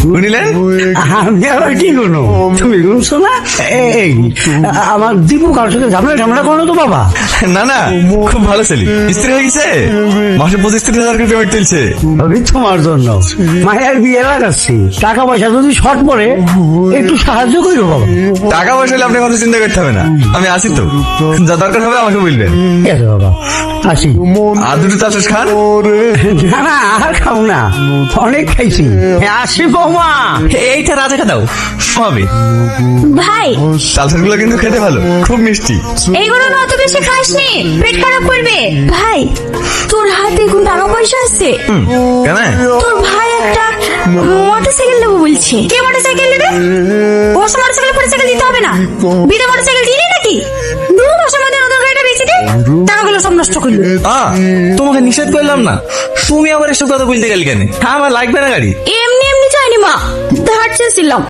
শুনিলেন? আমি আবার কি করবো? তুমি শুনছো না? এই আমার দীপু কারোর সাথে ঝামেলা করো তো বাবা? না না, খুব ভালো ছেলে, স্ত্রী হয়ে গেছে, মাসে 25-30 হাজার করে পেমেন্ট তুলছে। আমি তোমার জন্য মায়ের বিয়ে লাগাচ্ছি, টাকা পয়সা যদি শর্ট পড়ে একটু সাহায্য করো বাবা। টাকা পয়সা হলে আপনার কথা চিন্তা করতে হবে না, আমি আসি তো, যা দরকার হবে আমাকে বলবেন। ঠিক আছে বাবা, আসি। আর দুটো চাষের খান। না না, আর খাও না, অনেক খাইছি। আসি বৌমা। এইটা রাজাটা দাও, হবে। ভাই চালসার গুলো কিন্তু খেতে ভালো, খুব মিষ্টি। এইগুলো না অত বেশি খাসনি, পেট খারাপ করবে। ভাই তোর হাতে কোন টাকা পয়সা আছে? কেন? তোর ভাই একটা মোটরসাইকেল নেবো বলছে। কে মোটরসাইকেল নেবে? ও মোটরসাইকেল মোটরসাইকেল দিতে হবে না, বিদে মোটরসাইকেল দিলি নাকি? 2 মাসের মধ্যে নতুন গাড়িটা বেঁচে দে, টাকাগুলো সব নষ্ট করলো। তোমাকে নিষেধ করলাম না, তুমি আবার এসব কথা বলতে গেলে কেন? আমার লাগবে না গাড়ি। এমনি চাইনি মা, ধার চেয়েছিলাম।